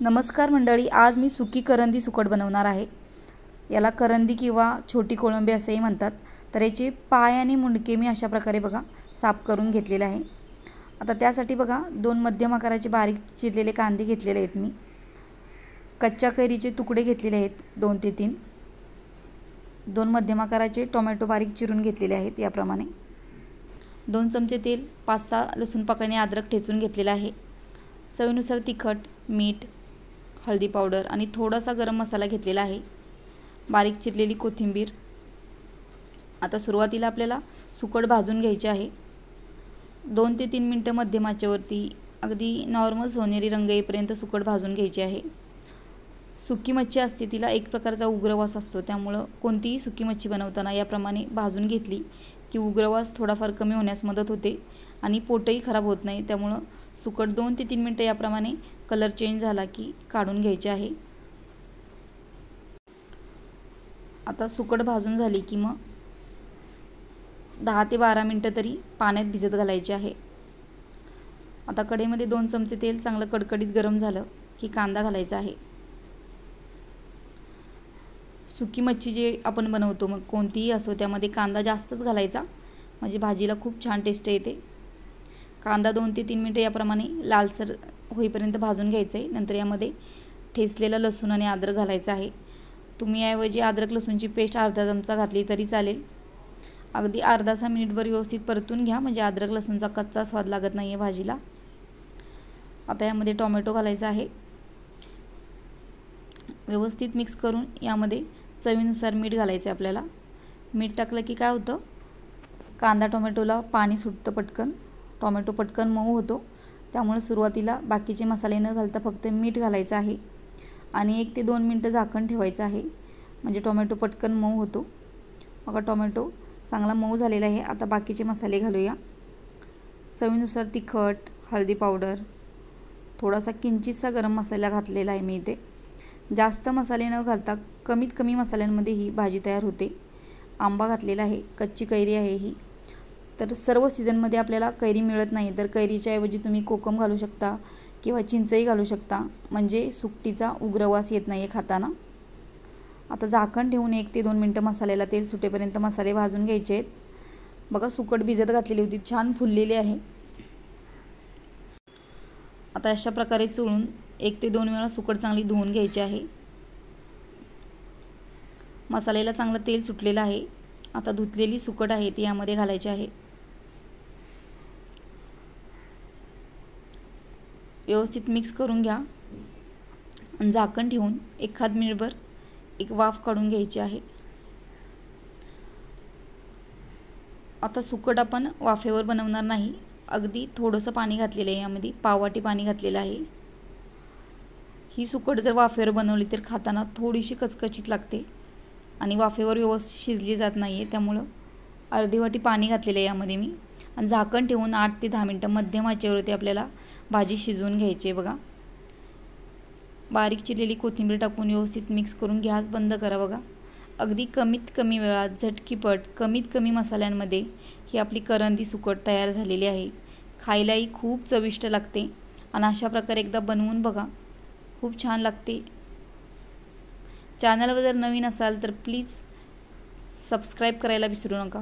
नमस्कार मंडळी, आज मी सुकी करंदी सुकट बनवणार आहे। याला करंदी किंवा छोटी कोळंबी असेही म्हणतात। तर याचे पाय आणि मुंडके मी अशा प्रकारे बघा साफ करून घेतलेले आहे। आता त्यासाठी बघा 2 मध्यम आकाराचे बारीक चिरलेले कांदे घेतलेले आहेत मी। कच्च्या कैरीचे तुकडे घेतलेले आहेत 2 ते 3। 2 मध्यम आकाराचे टोमॅटो बारीक चिरून घेतलेले आहेत याप्रमाणे। 2 चमचे तेल, 5-6 लसूण पाकळ्या अद्रक ठेचून घेतलेला आहे। चवीनुसार तिखट, मीठ, हळदी पावडर आणि थोडासा गरम मसाला घेतलेला आहे। बारीक चिरलेली कोथिंबीर। आता सुरुवातीला आपल्याला सुकट भाजून घ्यायचे आहे। 2 ते 3 मिनिटे मध्यम आचेवरती अगदी नॉर्मल सोनेरी रंग येईपर्यंत सुकट भाजून घ्यायचे आहे। सुकी मच्छी असते तिला एक प्रकारचा उग्रवास असतो, त्यामुळे कोणतीही सुकी मच्छी बनवताना याप्रमाणे भाजून घेतली की उग्रवास थोडाफार कमी होण्यास मदत होते आणि पोटही खराब होत नाही। त्यामुळे सुकट 2 ते 3 मिनिटे याप्रमाणे कलर चेंज झाला की काढून घ्यायचे आहे। आता सुकट भाजून झाली की मग 10 ते 12 मिनिटे तरी पाण्यात भिजत घालायचे आहे। आता कढईमध्ये 2 चमचे तेल चांगलं कडकडीत गरम झालं की कांदा घालायचा आहे। सुकी मच्छी जे आपण बनवतो मग कोणतीही असो त्यामध्ये कांदा जास्तच घालायचा, म्हणजे भाजीला खूप छान टेस्ट येते। कांदा 2 ते 3 मिनिटे याप्रमाणे लालसर होईपर्यंत भाजून घ्यायचं आहे। नंतर यामध्ये ठेचलेला लसूण आणि अद्रक घालायचं आहे। तुम्ही याऐवजी अद्रक लसूणची पेस्ट अर्धा चमचा घातली तरी चालेल। अगदी अर्धा मिनिटभर व्यवस्थित परतून घ्या, म्हणजे अद्रक लसूणचा कच्चा स्वाद लागत नाही आहे भाजीला। आता यामध्ये टोमॅटो घालायचा आहे। व्यवस्थित मिक्स करून यामध्ये चवीनुसार मीठ घालायचं आहे आपल्याला। मीठ टाकलं की काय होतं, कांदा टोमॅटोला पाणी सुटतं पटकन, टोमॅटो पटकन मऊ होतो। त्यामुळे सुरुवातीला बाकीचे मसाले न घालता फक्त मीठ घालायचं आहे आणि 1 ते 2 मिनिटं झाकण ठेवायचं आहे, म्हणजे टोमॅटो पटकन मऊ होतो। बघा टोमॅटो चांगला मऊ झालेला आहे। आता बाकीचे मसाले घालूया। चवीनुसार तिखट, हळदी पावडर, थोडासा किंचितसा गरम मसाला घातलेला आहे मी इथे। जास्त मसाले न घालता कमीत कमी मसाल्यांमध्ये ही भाजी तयार होते। आंबा घातलेला आहे, कच्ची कैरी आहे ही। तर सर्व सीझनमध्ये आपल्याला कैरी मिळत नाही, तर कैरीच्या ऐवजी तुम्ही कोकम घालू शकता किंवा चिंचही घालू शकता, म्हणजे सुकटीचा उग्रवास येत नाही आहे खाताना। आता झाकण ठेवून 1 ते 2 मिनिटं मसाल्याला तेल सुटेपर्यंत मसाले भाजून घ्यायचे आहेत। बघा सुकट भिजत घातलेली होती, छान फुललेली आहे। आता अशा प्रकारे चोळून 1 ते 2 वेळा सुकट चांगली धुवून घ्यायची आहे। मसाल्याला चांगलं तेल सुटलेलं आहे। आता धुतलेली सुकट आहे ती यामध्ये घालायची आहे। व्यवस्थित मिक्स करून घ्या आणि झाकण ठेवून 1 मिनिटभर एक वाफ काढून घ्यायची आहे। आता सुकट आपण वाफेवर बनवणार नाही, अगदी थोडंसं पाणी घातलेलं आहे यामध्ये, पाववाटी पाणी घातलेलं आहे। ही सुकट जर वाफेवर बनवली तर खाताना थोडीशी कचकचीत लागते आणि वाफेवर व्यवस्थित शिजली जात नाही आहे, त्यामुळं अर्धी वाटी पाणी घातलेलं आहे यामध्ये मी। आणि झाकण ठेवून 8 ते 10 मिनिटं मध्यम आचेवरती आपल्याला भाजी शिजवून घ्यायची आहे। बघा बारीक चिरलेली कोथिंबीर टाकून व्यवस्थित मिक्स करून गॅस बंद करा। बघा अगदी कमीत कमी वेळात झटकीपट कमीत कमी मसाल्यांमध्ये ही आपली करंदी सुकट तयार झालेली आहे। खायलाही खूप चविष्ट लागते आणि अशा प्रकारे एकदा बनवून बघा, खूप छान लागते। चॅनलवर जर नवीन असाल तर प्लीज सबस्क्राईब करायला विसरू नका।